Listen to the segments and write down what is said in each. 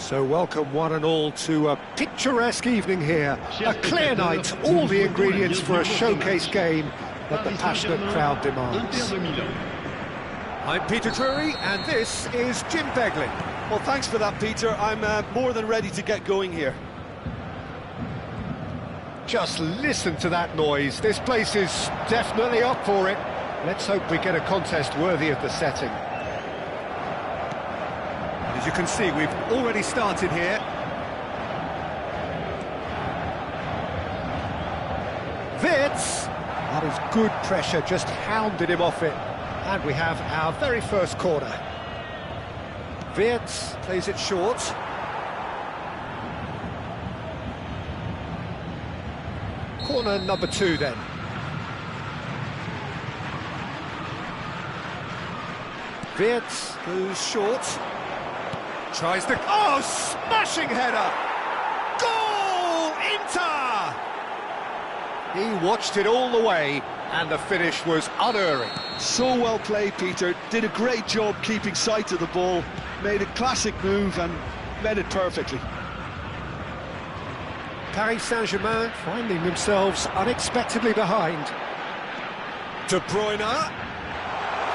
So welcome one and all to a picturesque evening here. A clear night, all the ingredients for a showcase game that the passionate crowd demands. I'm Peter Drury and this is Jim Beglin. Well, thanks for that, Peter. I'm more than ready to get going here. Just listen to that noise. This place is definitely up for it. Let's hope we get a contest worthy of the setting. As you can see, we've already started here. Wits! That is good pressure, just hounded him off it. And we have our very first corner. Wits plays it short. Corner number 2 then. Wits goes short. Tries to... Oh, smashing header! Goal! Inter! He watched it all the way, and the finish was unerring. So well played, Peter. Did a great job keeping sight of the ball. Made a classic move and met it perfectly. Paris Saint-Germain finding themselves unexpectedly behind. De Bruyne.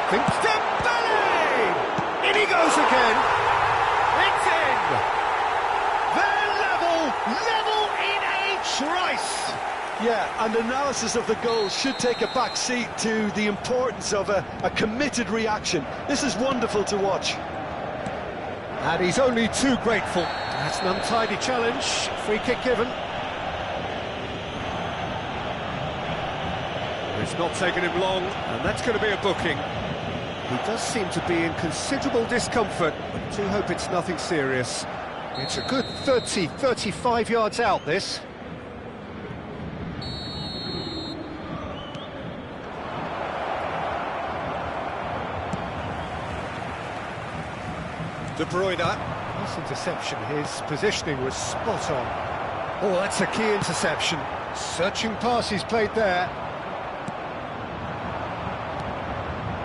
Thinks Dembele! In he goes again. It's in! They're level in a trice! Yeah, and analysis of the goal should take a back seat to the importance of a committed reaction. This is wonderful to watch. And he's only too grateful. That's an untidy challenge. Free kick given. It's not taken him long, and that's going to be a booking. He does seem to be in considerable discomfort, but I do hope it's nothing serious. It's a good 35 yards out, this. De Bruyne. Nice interception. His positioning was spot on. Oh, that's a key interception. Searching pass he's played there.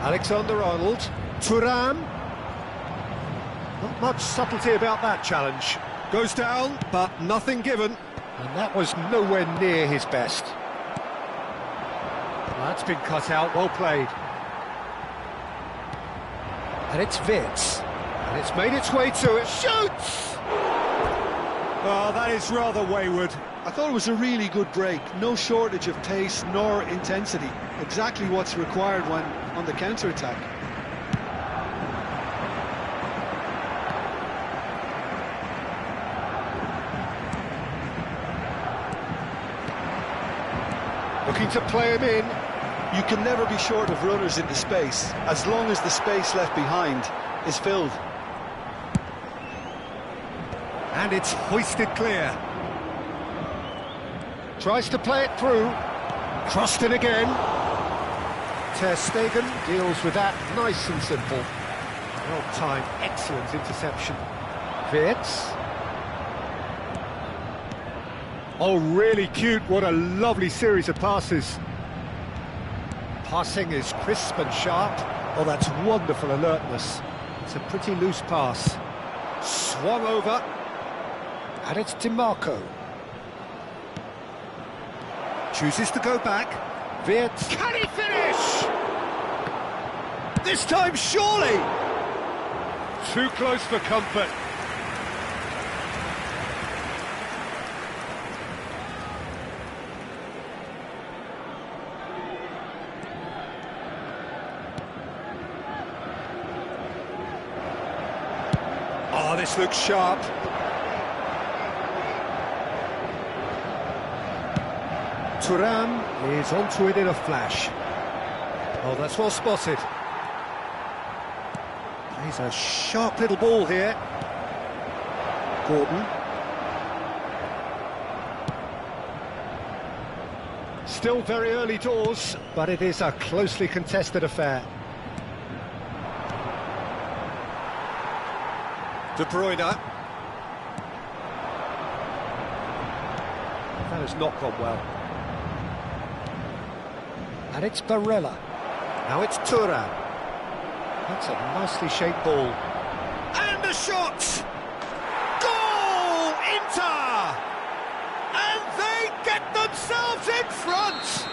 Alexander-Arnold, Thuram. Not much subtlety about that challenge. Goes down, but nothing given. And that was nowhere near his best. Well, that's been cut out, well played. And it's Wits. And it's made its way to it. Shoots! Oh, that is rather wayward. I thought it was a really good break. No shortage of pace nor intensity. Exactly what's required when on the counter-attack. Looking to play him in. You can never be short of runners into space, as long as the space left behind is filled. And it's hoisted clear. Tries to play it through. Crossed in again. Ter Stegen deals with that nice and simple. Well timed, excellent interception. Wits. Oh, really cute. What a lovely series of passes. Passing is crisp and sharp. Oh, that's wonderful alertness. It's a pretty loose pass. Swung over. And it's DiMarco. Chooses to go back. Wits. Can he finish? This time, surely! Too close for comfort. Oh, this looks sharp. Thuram is onto it in a flash. Oh, that's well spotted. Plays a sharp little ball here. Gordon. Still very early doors, but it is a closely contested affair. De Bruyne. That has not gone well. And it's Barella. Now it's Thuram. That's a nicely shaped ball. And a shot! Goal! themselves in front!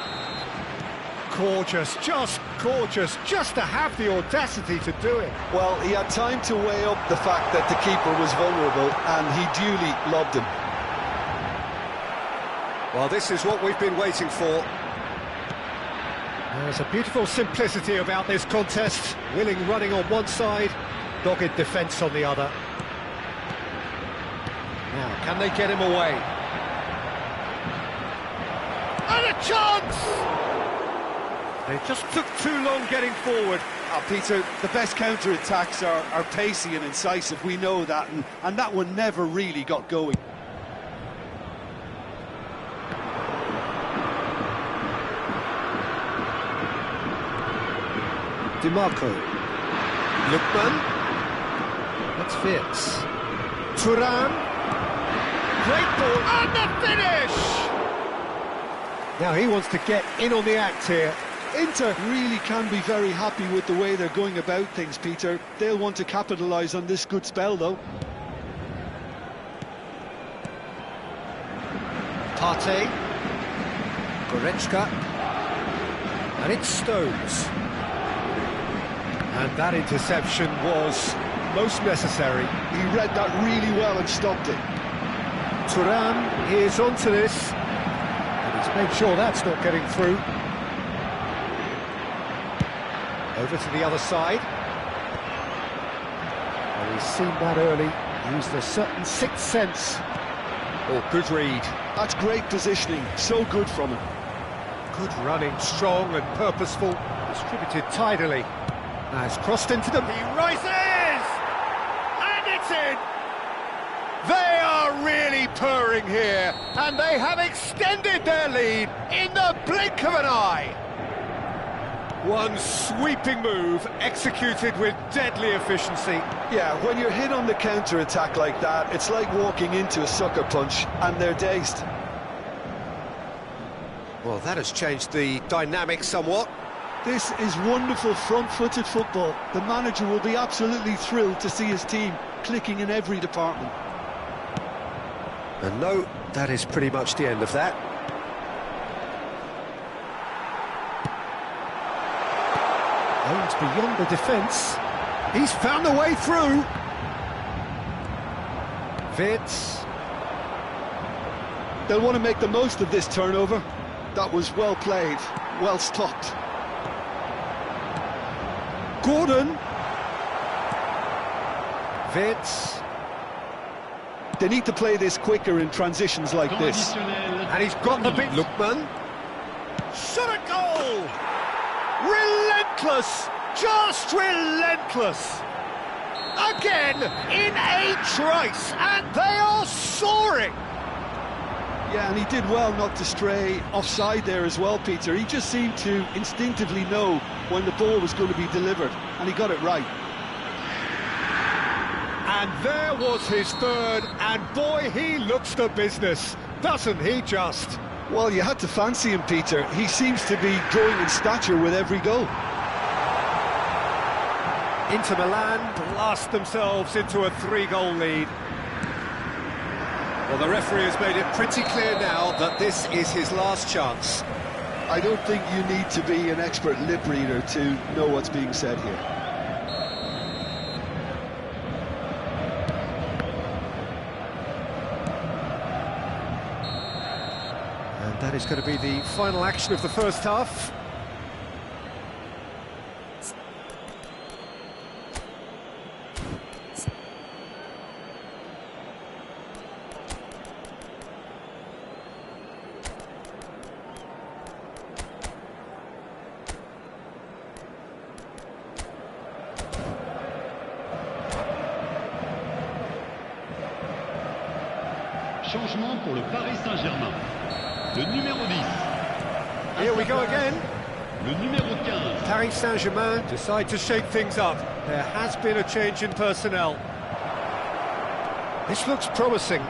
Gorgeous, just to have the audacity to do it. Well, he had time to weigh up the fact that the keeper was vulnerable, and he duly lobbed him. Well, this is what we've been waiting for. There's a beautiful simplicity about this contest. Willing running on one side, dogged defence on the other. Now, can they get him away? And a chance! They just took too long getting forward. Peter, the best counter-attacks are pacey and incisive, we know that, and that one never really got going. DiMarco. Lookman. That's Wirtz. Thuram. Great ball. And the finish! Now he wants to get in on the act here. Inter really can be very happy with the way they're going about things, Peter. They'll want to capitalise on this good spell, though. Partey. Goretzka. And it's Stones. And that interception was most necessary. He read that really well and stopped it. Thuram is onto this. And he's made sure that's not getting through. Over to the other side. Well, he's seen that early. Used a certain sixth sense. Oh, good read. That's great positioning. So good from him. Good running, strong and purposeful. Distributed tidily. Now it's crossed into them. He rises! And it's in! They are really purring here, and they have extended their lead in the blink of an eye. One sweeping move, executed with deadly efficiency. Yeah, when you're hit on the counter-attack like that, it's like walking into a sucker punch, and they're dazed. Well, that has changed the dynamic somewhat. This is wonderful front-footed football. The manager will be absolutely thrilled to see his team clicking in every department. And no, that is pretty much the end of that. Aimed beyond the defence. He's found the way through. Wirtz. They'll want to make the most of this turnover. That was well played, well stopped. Gordon. Wirtz. They need to play this quicker in transitions like this. And he's got the big Lookman. Shot a goal! Relentless! Just relentless! Again, in a trice, and they are soaring! Yeah, and he did well not to stray offside there as well, Peter. He just seemed to instinctively know when the ball was going to be delivered, and he got it right. And there was his third, and boy, he looks the business, doesn't he just? Well, you had to fancy him, Peter. He seems to be growing in stature with every goal. Inter Milan blast themselves into a 3-goal lead. Well, the referee has made it pretty clear now that this is his last chance. I don't think you need to be an expert lip reader to know what's being said here. And that is going to be the final action of the first half. Changement pour le Paris Saint-Germain. Le numéro 10. Here we go again. Le numéro 15. Paris Saint-Germain decide to shake things up. There has been a change in personnel. This looks promising.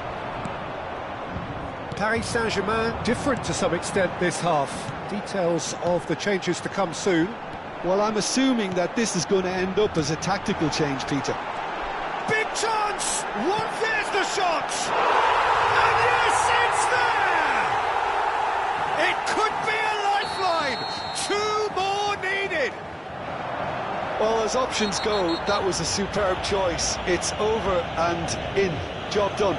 Paris Saint-Germain different to some extent this half. Details of the changes to come soon. Well, I'm assuming that this is going to end up as a tactical change, Peter. Big chance! One, there's the shot! And yes, it's there! as options go, that was a superb choice. It's over and in. Job done.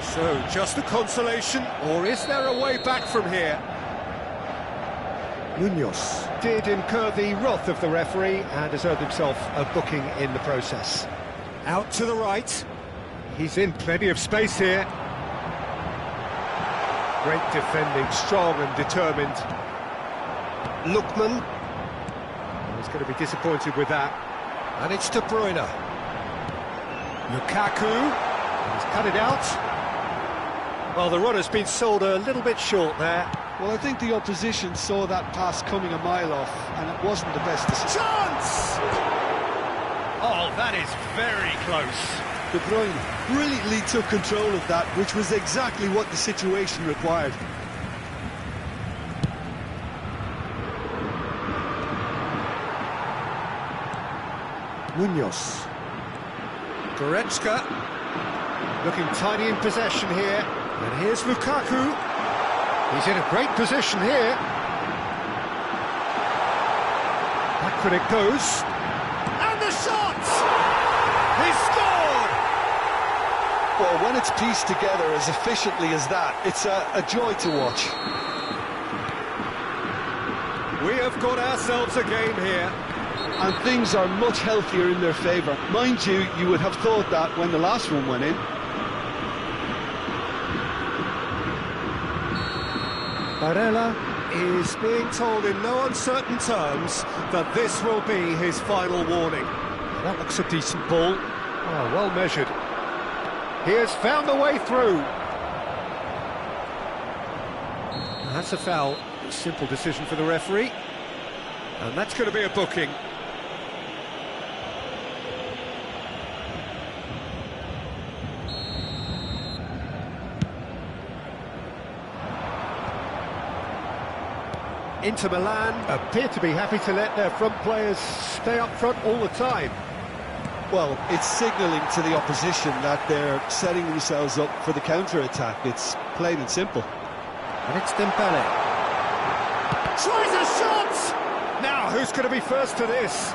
So, just a consolation, or is there a way back from here? Munoz did incur the wrath of the referee and has earned himself a booking in the process. Out to the right. He's in plenty of space here. Great defending, strong and determined. Lookman. He's going to be disappointed with that. And it's De Bruyne. Lukaku. He's cut it out. Well, the runner's been sold a little bit short there. Well, I think the opposition saw that pass coming a mile off, and it wasn't the best decision. Chance! Oh, that is very close. De Bruyne brilliantly took control of that, which was exactly what the situation required. Munoz. Goretzka. Looking tiny in possession here. And here's Lukaku. He's in a great position here. Back when it goes. And the shot! He's scored! Well, when it's pieced together as efficiently as that, it's a joy to watch. We have got ourselves a game here. And things are much healthier in their favour. Mind you, you would have thought that when the last one went in. Barella is being told in no uncertain terms that this will be his final warning. That looks a decent ball. Oh, well measured. He has found the way through. That's a foul. Simple decision for the referee. And that's going to be a booking. Inter Milan appear to be happy to let their front players stay up front all the time. Well, it's signalling to the opposition that they're setting themselves up for the counter-attack. It's plain and simple. And it's Dembele. Tries a shot! Now, who's going to be first to this?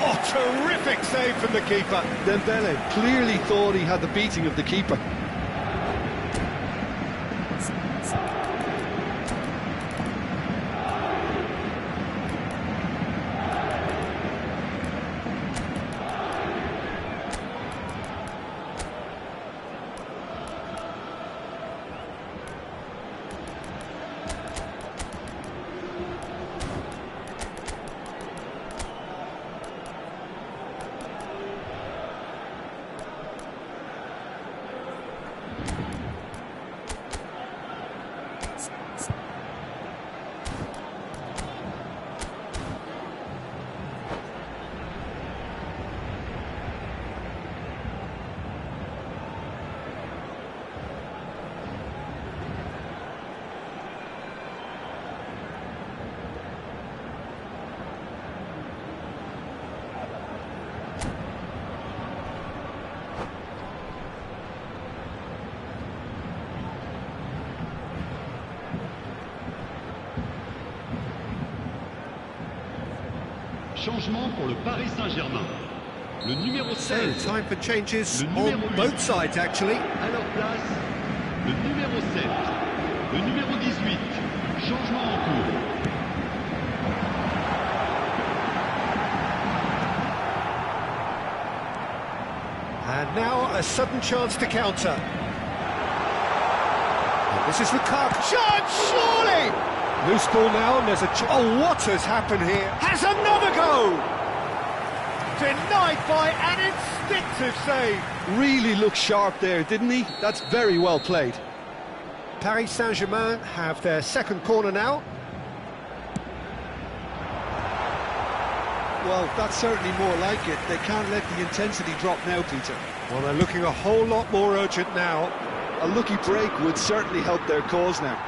Oh, terrific save from the keeper. Dembele clearly thought he had the beating of the keeper. Changement pour le Paris Saint-Germain. Le numéro 16. So, time for changes on both sides, actually. À leur place, le numéro 7. Le numéro 18. Changement en cours. And now a sudden chance to counter. And this is Lukaku. Shot, surely! Loose ball now, and there's a... Oh, what has happened here? Has another go! Denied by an instinctive save. Really looked sharp there, didn't he? That's very well played. Paris Saint-Germain have their second corner now. Well, that's certainly more like it. They can't let the intensity drop now, Peter. Well, they're looking a whole lot more urgent now. A lucky break would certainly help their cause now.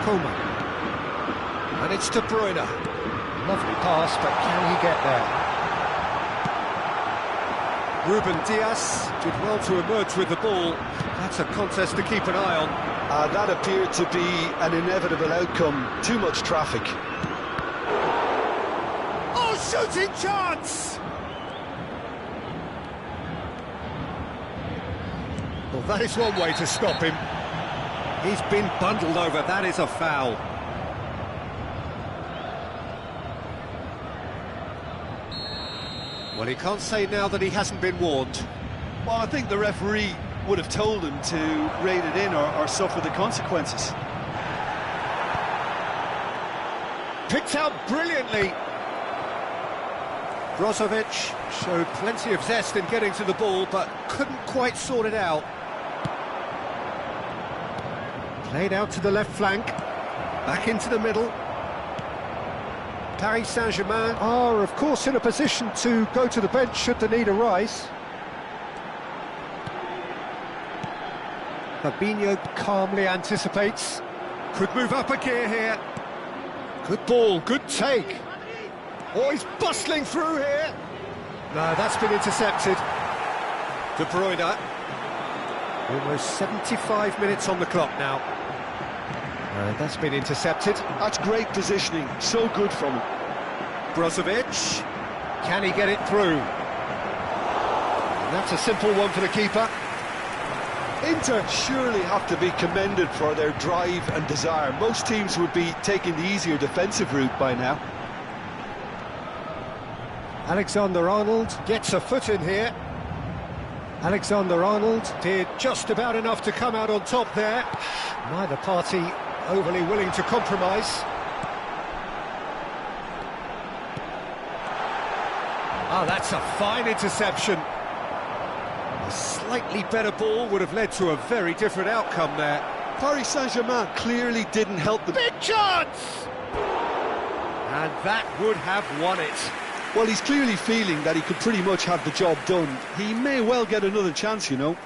Coman. And it's De Bruyne. Lovely pass, but can he get there? Ruben Diaz did well to emerge with the ball. That's a contest to keep an eye on. That appeared to be an inevitable outcome. Too much traffic. Oh, shooting chance! Well, that is one way to stop him. He's been bundled over. That is a foul. Well, he can't say now that he hasn't been warned. Well, I think the referee would have told him to rein it in or suffer the consequences. Picked out brilliantly. Brozovic showed plenty of zest in getting to the ball, but couldn't quite sort it out. Played out to the left flank, back into the middle. Paris Saint-Germain are, of course, in a position to go to the bench should the need arise. Fabinho calmly anticipates. Could move up a gear here. Good ball, good take. Oh, he's bustling through here. No, that's been intercepted. De Bruyne. Almost 75 minutes on the clock now. That's been intercepted. That's great positioning, so good from him. Brozovic, can he get it through? And that's a simple one for the keeper. Inter surely have to be commended for their drive and desire. Most teams would be taking the easier defensive route by now. Alexander-Arnold gets a foot in here. Alexander-Arnold did just about enough to come out on top there. Neither party overly willing to compromise. Oh, that's a fine interception. A slightly better ball would have led to a very different outcome there. Paris Saint-Germain clearly didn't help them. Big chance! And that would have won it. Well, he's clearly feeling that he could pretty much have the job done. He may well get another chance, you know.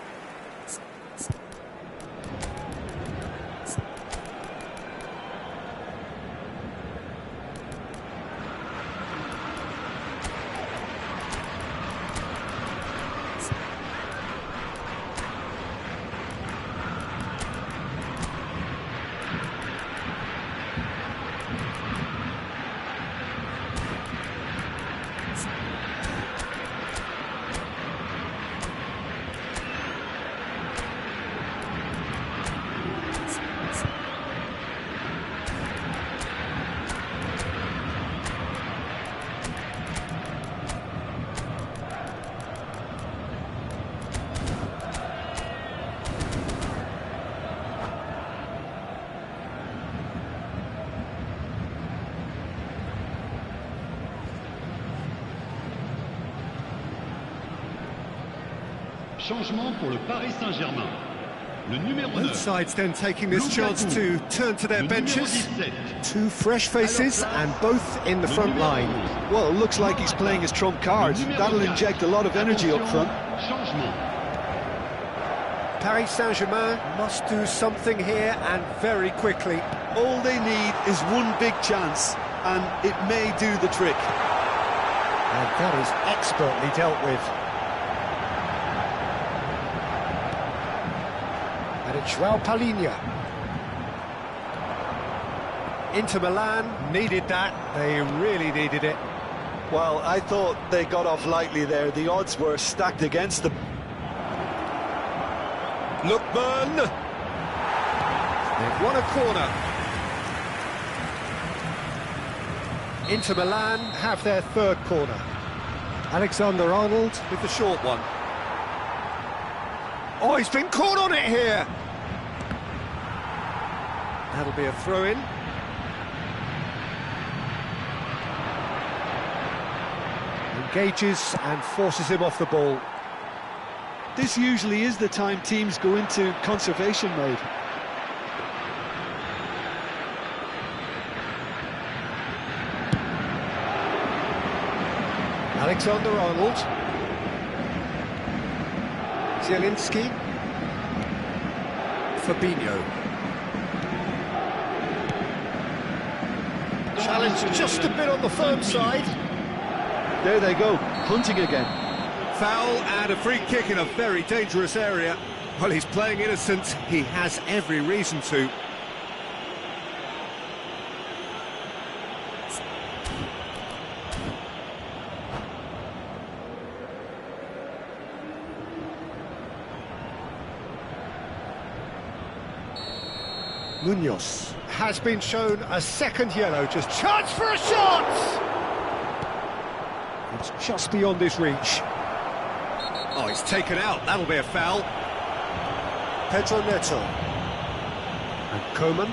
Changement pour le Paris Saint-Germain. Le numéro 9. Both sides then taking this chance to turn to their benches. Two fresh faces and both in the front line. Well, it looks like he's playing his trump card. That'll inject a lot of energy up front. Changement. Paris Saint-Germain must do something here and very quickly. All they need is one big chance, and it may do the trick. And that is expertly dealt with. And it's João Palhinha. Inter Milan needed that. They really needed it. Well, I thought they got off lightly there. The odds were stacked against them. Lookman. They've won a corner. Inter Milan have their third corner. Alexander-Arnold with the short one. Oh, he's been caught on it here. That'll be a throw-in. Engages and forces him off the ball. This usually is the time teams go into conservation mode. Alexander-Arnold. Zielinski. Fabinho. Challenge just a bit on the firm side. There they go, hunting again. Foul and a free kick in a very dangerous area. Well, he's playing innocent. He has every reason to. Munoz has been shown a second yellow, just chance for a shot! It's just beyond his reach. Oh, he's taken out, that'll be a foul. Pedro Neto. And Koeman.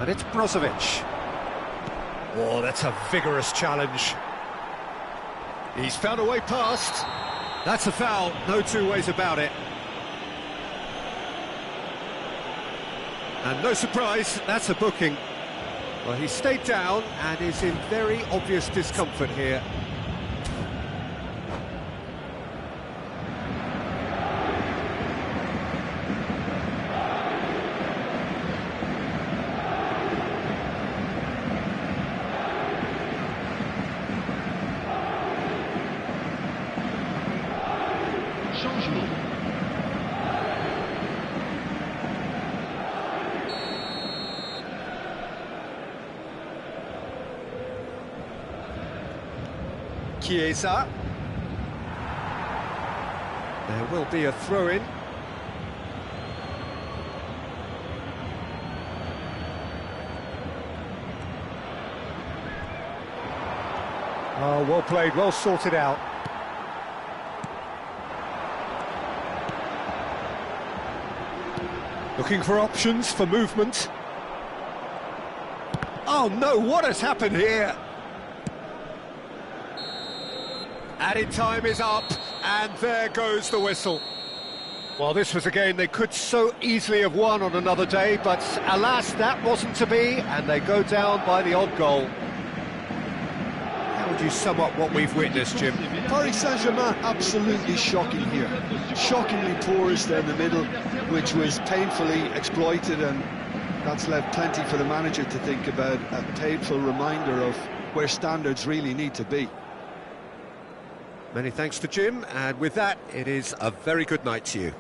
And it's Brozovic. Oh, that's a vigorous challenge. He's found a way past. That's a foul, no two ways about it. And no surprise, that's a booking. Well, he stayed down and is in very obvious discomfort here. Changement. Chiesa. There will be a throw-in. Oh, well played, well sorted out. Looking for options for movement. Oh no, what has happened here? Added time is up, and there goes the whistle. Well, this was a game they could so easily have won on another day, but alas, that wasn't to be, and they go down by the odd goal. How would you sum up what we've witnessed, Jim? Paris Saint-Germain absolutely shocking here. Shockingly porous down the middle, which was painfully exploited, and that's left plenty for the manager to think about. A painful reminder of where standards really need to be. Many thanks to Jim, and with that, it is a very good night to you.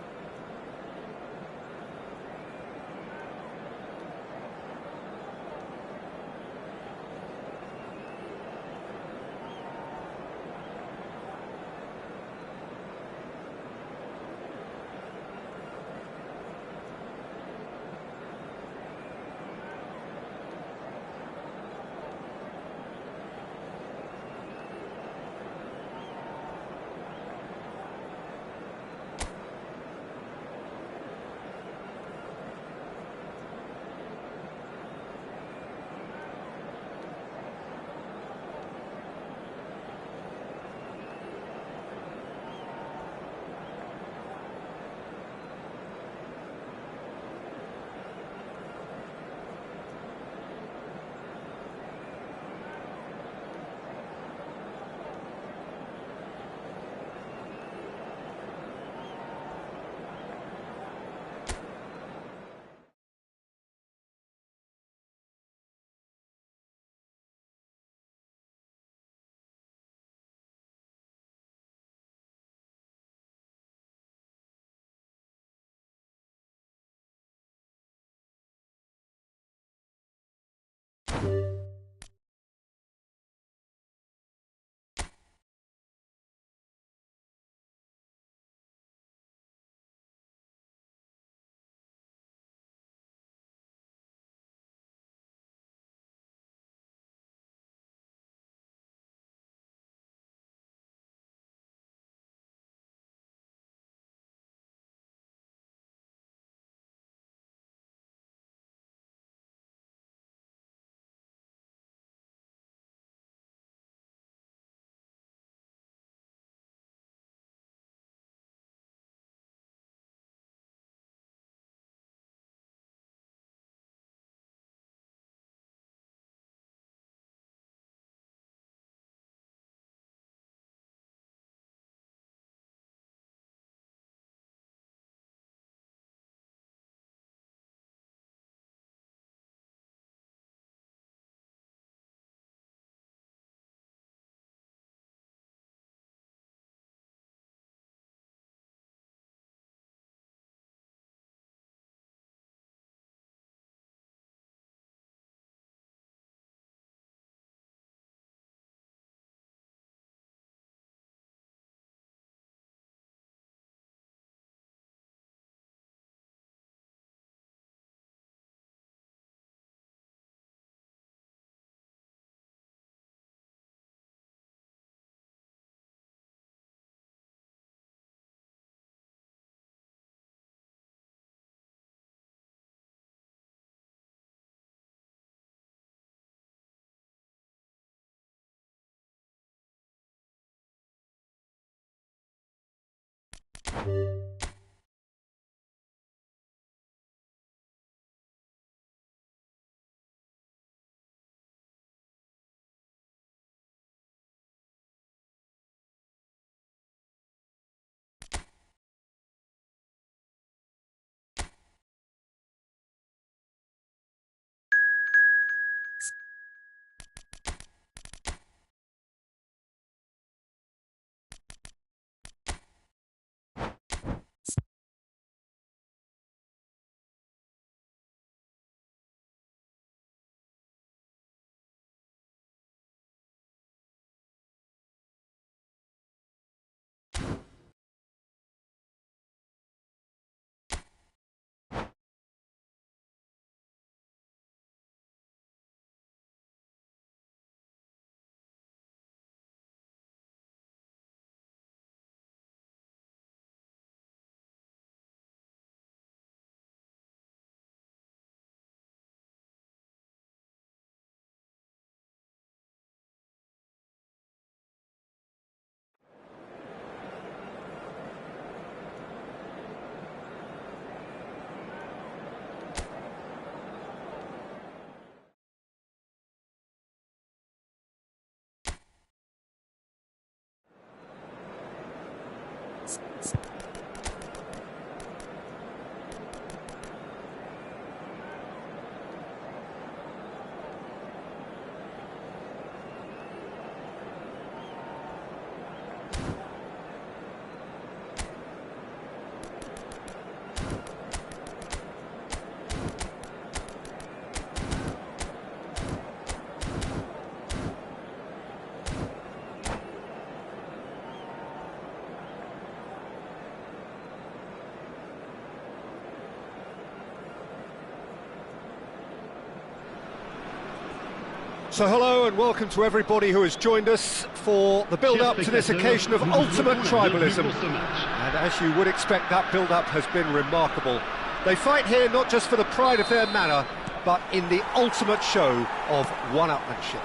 So hello and welcome to everybody who has joined us for the build-up to this occasion of ultimate tribalism. And as you would expect, that build-up has been remarkable. They fight here not just for the pride of their manor, but in the ultimate show of one-upmanship.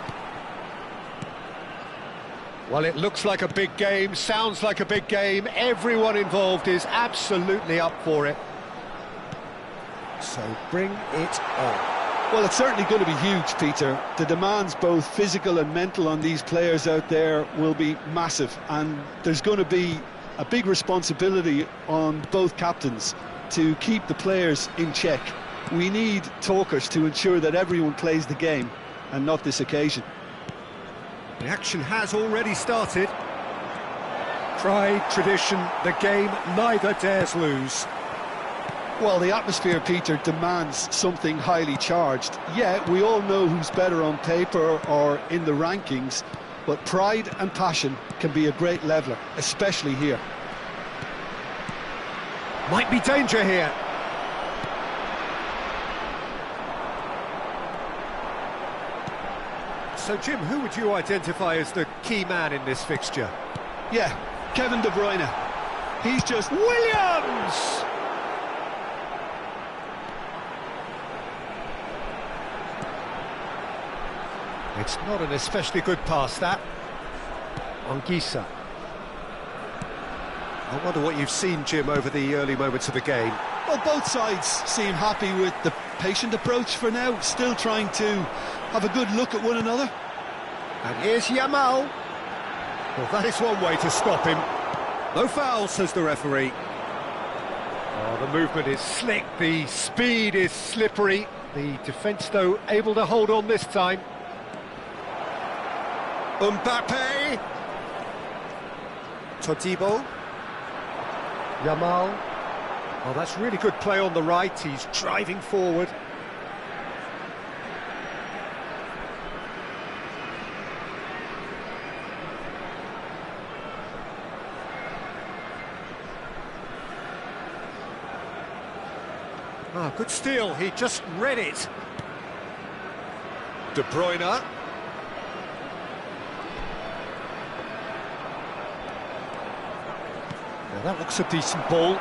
Well, it looks like a big game, sounds like a big game. Everyone involved is absolutely up for it. So bring it on. Well, it's certainly going to be huge, Peter. The demands, both physical and mental, on these players out there will be massive, and there's going to be a big responsibility on both captains to keep the players in check. We need talkers to ensure that everyone plays the game, and not this occasion. The action has already started. Pride, tradition, the game neither dares lose. Well, the atmosphere, Peter, demands something highly charged. Yeah, we all know who's better on paper or in the rankings, but pride and passion can be a great leveller, especially here. Might be danger here. So, Jim, who would you identify as the key man in this fixture? Yeah, Kevin De Bruyne. He's just... Williams! It's not an especially good pass, that. Anguissa. I wonder what you've seen, Jim, over the early moments of the game. Well, both sides seem happy with the patient approach for now, still trying to have a good look at one another. And here's Yamal. Well, that is one way to stop him. No foul, says the referee. Oh, the movement is slick, the speed is slippery. The defence, though, able to hold on this time. Mbappe. Todibo. Yamal. Oh, that's really good play on the right. He's driving forward. Ah, good steal. He just read it. De Bruyne. That looks a decent ball.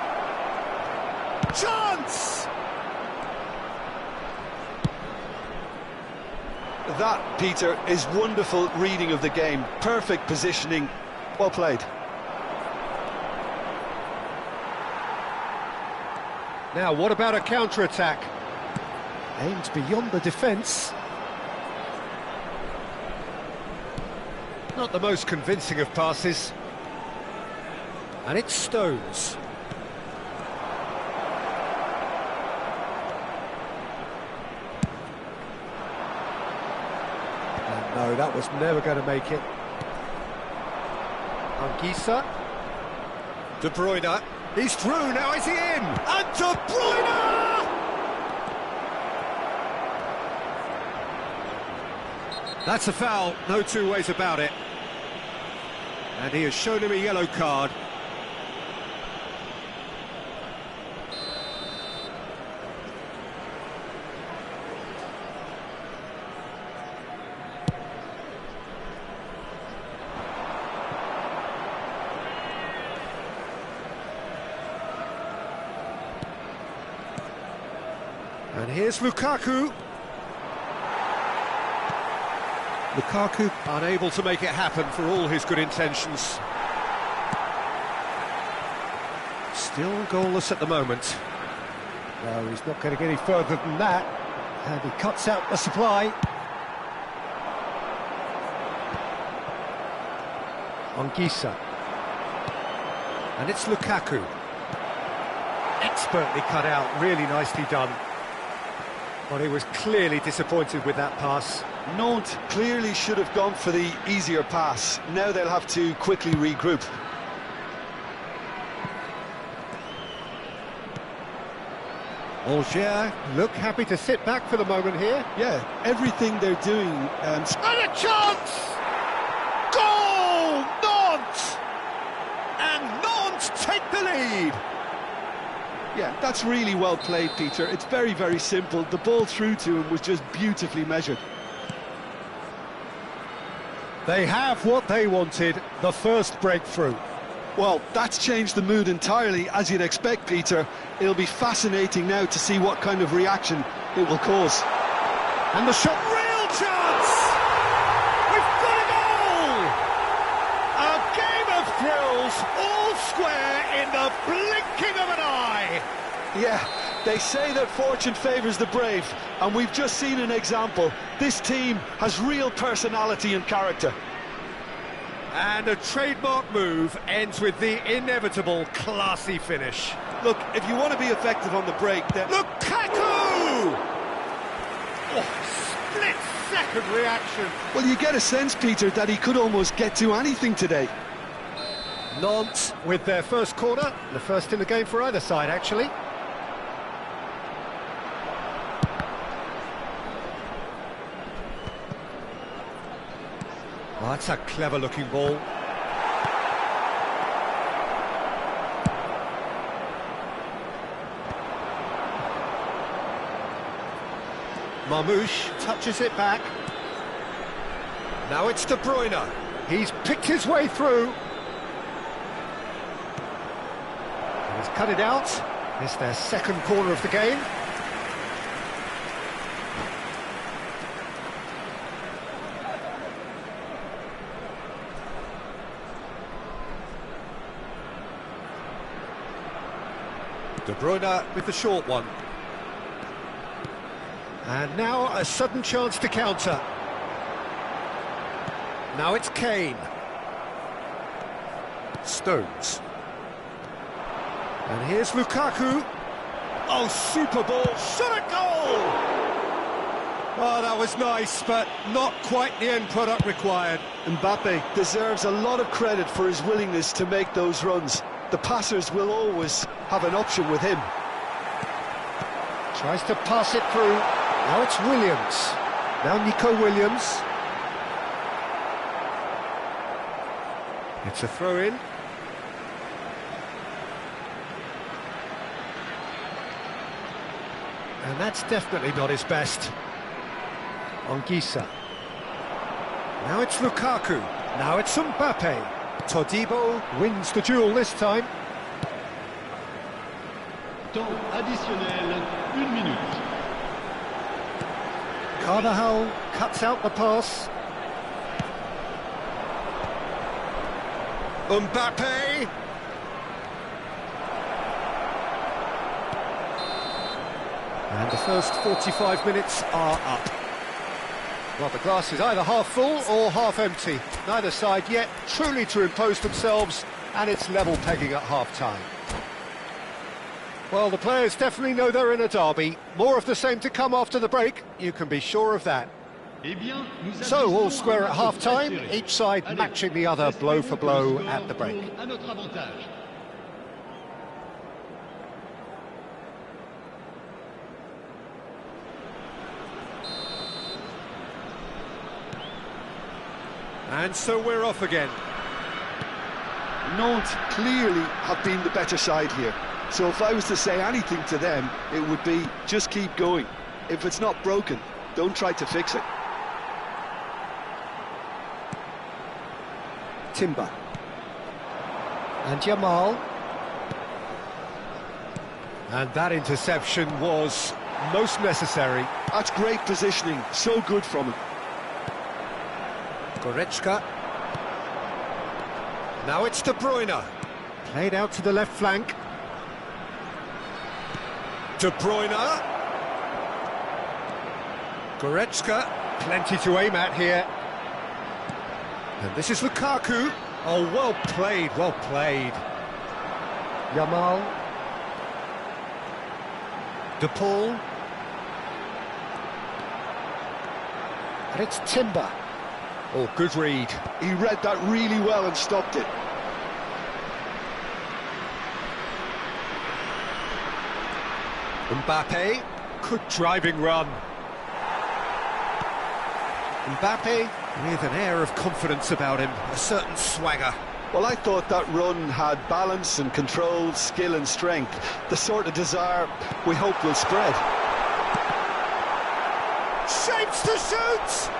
Chance! That, Peter, is wonderful reading of the game. Perfect positioning. Well played. Now, what about a counter-attack? Aimed beyond the defence. Not the most convincing of passes. And it's Stones. And no, that was never going to make it. Anguissa. De Bruyne. He's through, now is he in? And De Bruyne! That's a foul, no two ways about it. And he has shown him a yellow card. And here's Lukaku. Lukaku unable to make it happen for all his good intentions. Still goalless at the moment. No, he's not going to get any further than that. And he cuts out the supply. Anguissa. And it's Lukaku. Expertly cut out, really nicely done. But he was clearly disappointed with that pass. Nantes clearly should have gone for the easier pass. Now they'll have to quickly regroup. Angers look happy to sit back for the moment here. Yeah, everything they're doing... And a chance! Goal! Nantes! And Nantes take the lead! Yeah, that's really well played, Peter. It's very, very simple. The ball through to him was just beautifully measured. They have what they wanted, the first breakthrough. Well, that's changed the mood entirely, as you'd expect, Peter. It'll be fascinating now to see what kind of reaction it will cause. And the shot, real chance! We've got a goal! A game of thrills, all square in the blinking of an eye! Yeah, they say that fortune favours the brave, and we've just seen an example. This team has real personality and character. And a trademark move ends with the inevitable classy finish. Look, if you want to be effective on the break, then... Lukaku! Oh, split-second reaction. Well, you get a sense, Peter, that he could almost get to anything today. Nantes with their first corner, the first in the game for either side, actually. Oh, that's a clever-looking ball. Marmouche touches it back. Now it's De Bruyne. He's picked his way through. And he's cut it out. It's their second corner of the game. De Bruyne with the short one. And now a sudden chance to counter. Now it's Kane. Stones. And here's Lukaku. Oh, super ball. Shot a goal! Oh, that was nice, but not quite the end product required. Mbappe deserves a lot of credit for his willingness to make those runs. The passers will always have an option with him. Tries to pass it through. Now it's Williams. Now Nico Williams. It's a throw-in. And that's definitely not his best. Anguissa. Now it's Lukaku. Now it's Mbappe. Todibo wins the duel this time. Temps additionnel, 1 minute. Carvajal cuts out the pass. Mbappe. And the first 45 minutes are up. Well, the glass is either half full or half empty. Neither side yet truly to impose themselves, and it's level pegging at half-time. Well, the players definitely know they're in a derby. More of the same to come after the break, you can be sure of that. So, all square at half-time, each side matching the other blow for blow at the break. And so we're off again. Nantes clearly have been the better side here. So if I was to say anything to them, it would be just keep going. If it's not broken, don't try to fix it. Timber. And Jamal. And that interception was most necessary. That's great positioning, so good from him. Goretzka. Now it's De Bruyne. Played out to the left flank. De Bruyne. Goretzka. Plenty to aim at here. And this is Lukaku. Oh, well played, well played. Jamal. De Paul. And it's Timber. Oh, good read. He read that really well and stopped it. Mbappe, good driving run. Mbappe with an air of confidence about him, a certain swagger. Well, I thought that run had balance and control, skill and strength, the sort of desire we hope will spread. Shapes to shoot!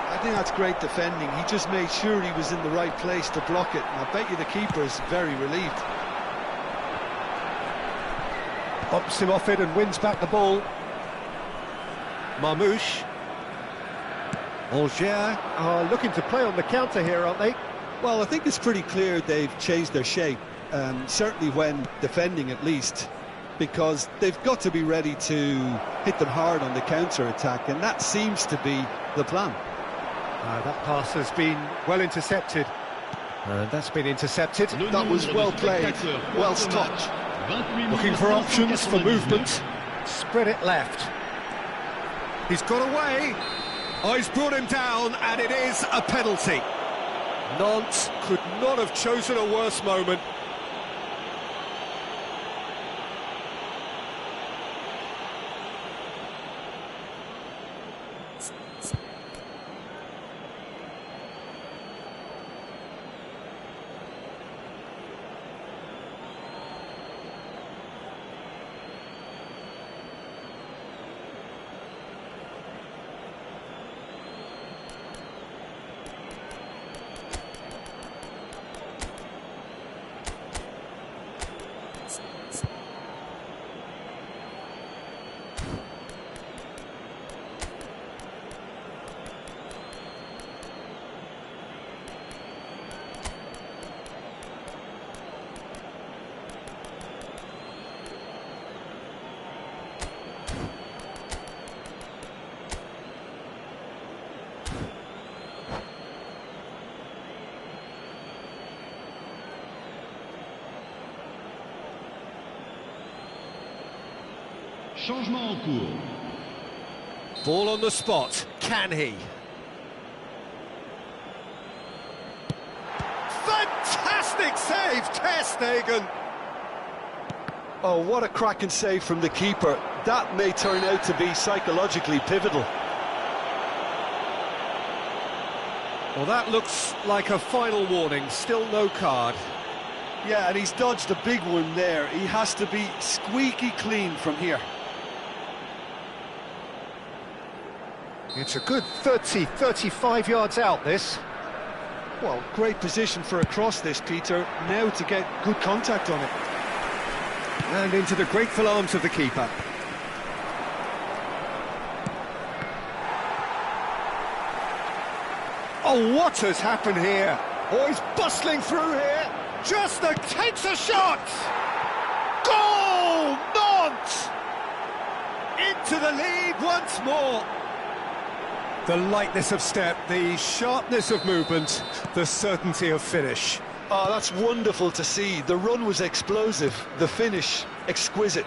I think that's great defending. He just made sure he was in the right place to block it, and I bet you the keeper is very relieved. Bumps him off it and wins back the ball. Marmouche. Angers are looking to play on the counter here, aren't they? Well, I think it's pretty clear they've changed their shape, certainly when defending at least, because they've got to be ready to hit them hard on the counter-attack, and that seems to be the plan. That pass has been well intercepted. And that's been intercepted. That was well played, well stopped. Looking for options for movement. Spread it left. He's got away. Oh, he's brought him down, and it is a penalty. Nantes could not have chosen a worse moment. Changement en cours. Ball on the spot. Can he? Fantastic save, Ter Stegen. Oh, what a cracking save from the keeper. That may turn out to be psychologically pivotal. Well, that looks like a final warning. Still no card. Yeah, and he's dodged a big one there. He has to be squeaky clean from here. It's a good 30, 35 yards out, this. Well, great position for a cross this, Peter. Now to get good contact on it. And into the grateful arms of the keeper. Oh, what has happened here? Oh, he's bustling through here. Takes a shot! Goal! Nantes! to the lead once more. The lightness of step, the sharpness of movement, the certainty of finish. Oh, that's wonderful to see. The run was explosive, the finish exquisite.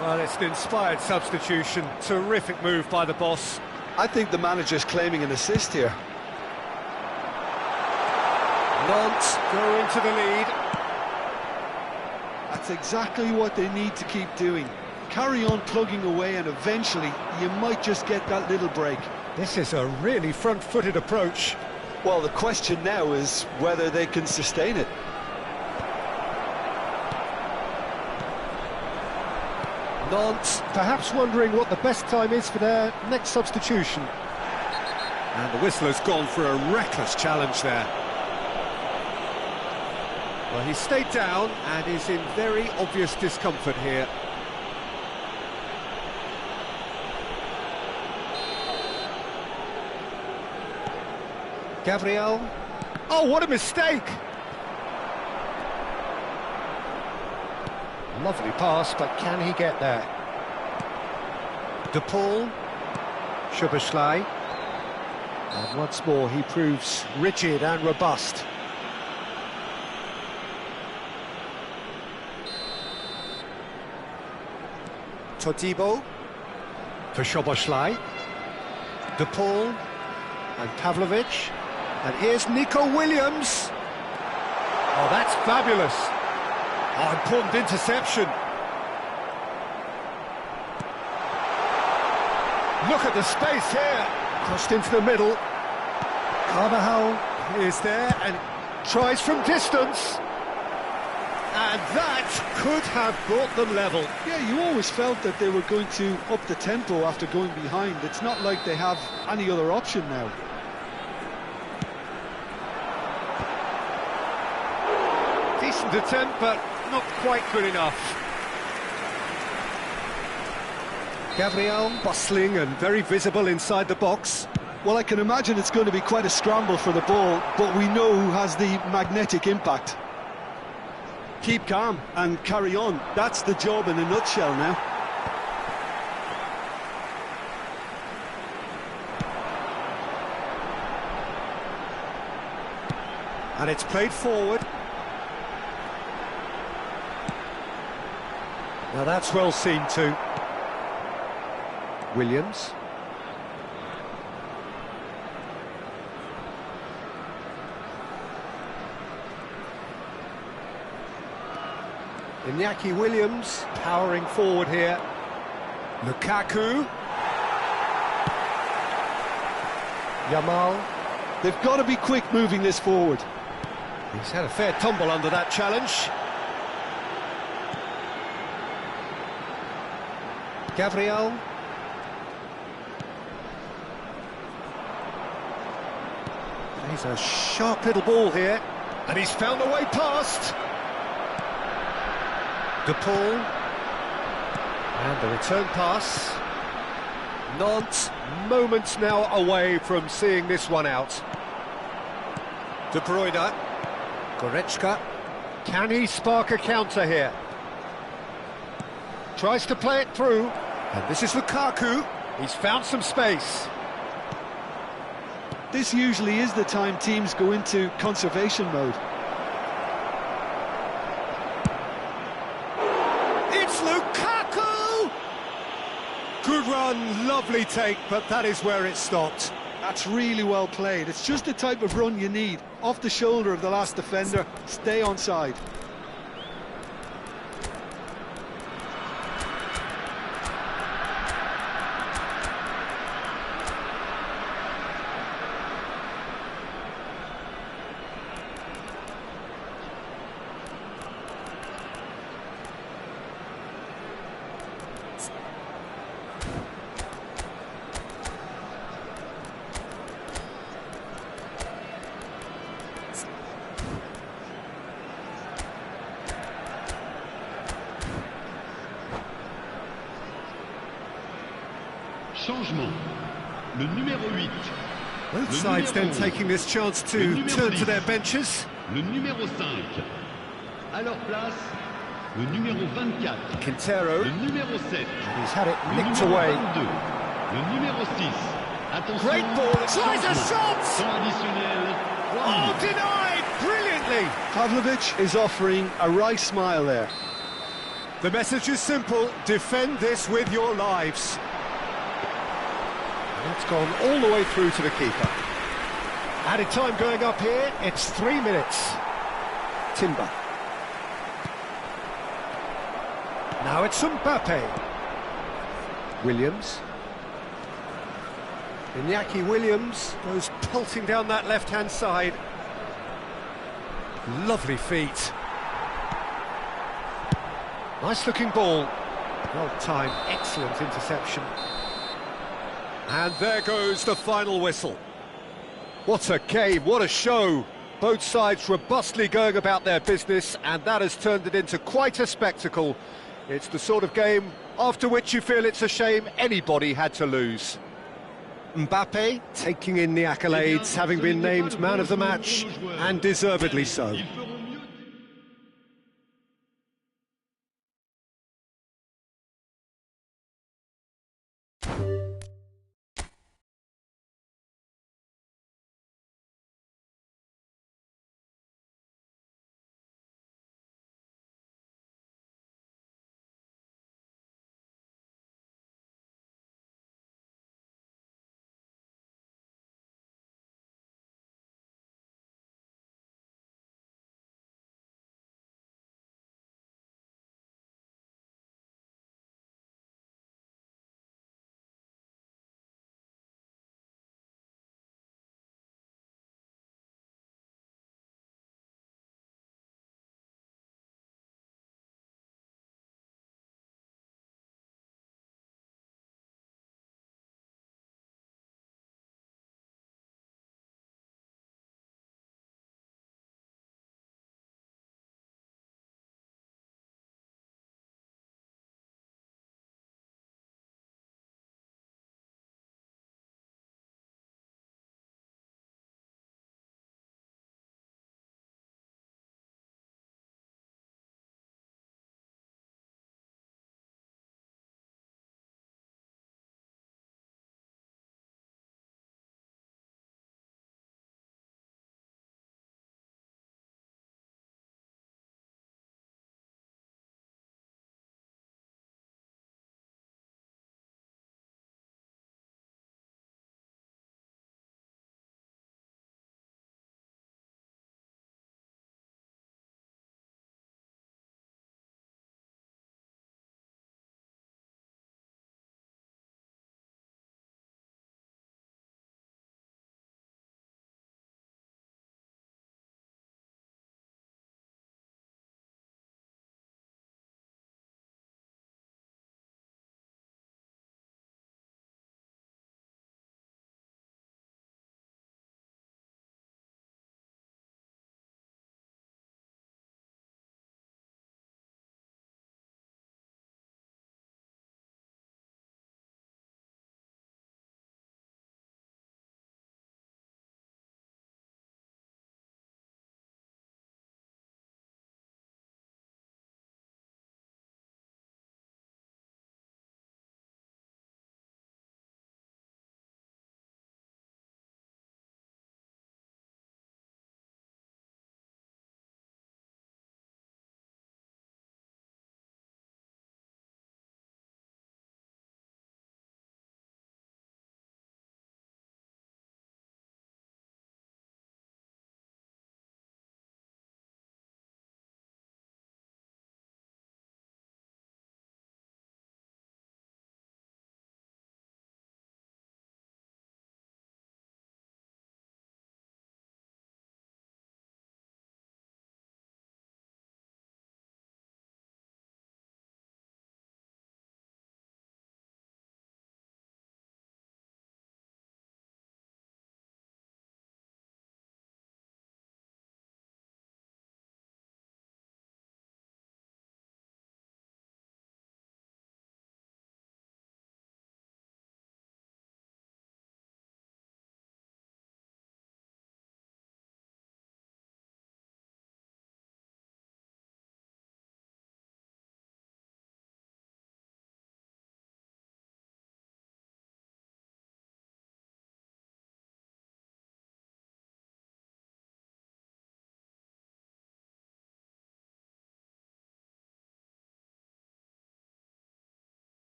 Well, it's an inspired substitution. Terrific move by the boss. I think the manager's claiming an assist here. Nantes go into the lead. That's exactly what they need to keep doing. Carry on plugging away and eventually you might just get that little break. This is a really front-footed approach. Well, the question now is whether they can sustain it. Nantes perhaps wondering what the best time is for their next substitution. And the whistle has gone for a reckless challenge there. Well, he stayed down and is in very obvious discomfort here. Gabriel. Oh, what a mistake! Lovely pass, but can he get there? De Paul. Szoboszlai. And once more he proves rigid and robust. Todibo. For Szoboszlai. De Paul. And Pavlovic. And here's Nico Williams. Oh, that's fabulous. Oh, important interception. Look at the space here. Crossed into the middle. Carvajal is there and tries from distance. And that could have brought them level. Yeah, you always felt that they were going to up the tempo after going behind. It's not like they have any other option now. Decent attempt, but not quite good enough. Gabriel bustling and very visible inside the box. Well, I can imagine it's going to be quite a scramble for the ball, but we know who has the magnetic impact. Keep calm and carry on. That's the job in a nutshell now. And it's played forward. Now that's well seen too. Williams. Iñaki Williams powering forward here. Lukaku. Yamal. They've got to be quick moving this forward. He's had a fair tumble under that challenge. Gabriel. He's a sharp little ball here. And he's found a way past. De Paul. And the return pass. Nantes moments now away from seeing this one out. De Bruyne. Goretzka. Can he spark a counter here? Tries to play it through. And this is Lukaku. He's found some space. This usually is the time teams go into conservation mode. It's Lukaku! Good run, lovely take, but that is where it stopped. That's really well played. It's just the type of run you need. Off the shoulder of the last defender, stay onside. Changement. Le numéro 8. Both sides then taking this chance to turn to their benches. Le numéro 5. À leur place, Le numéro 24. Quintero. Le numéro 7. He's had it Le nicked numéro away. 22. Le numéro 6. Attention. Great ball, tries a shot! Temps additionnel. 3 Oh, minutes. denied brilliantly! Pavlovic is offering a wry smile there. The message is simple, defend this with your lives. And it's gone all the way through to the keeper. Added time going up here, it's 3 minutes. Timber. Now it's Mbappe. Williams. Iñaki Williams goes pelting down that left-hand side. Lovely feet. Nice-looking ball. Well timed, excellent interception. And there goes the final whistle. What a game, what a show. Both sides robustly going about their business, and that has turned it into quite a spectacle. It's the sort of game after which you feel it's a shame anybody had to lose. Mbappe taking in the accolades, having been named man of the match, and deservedly so.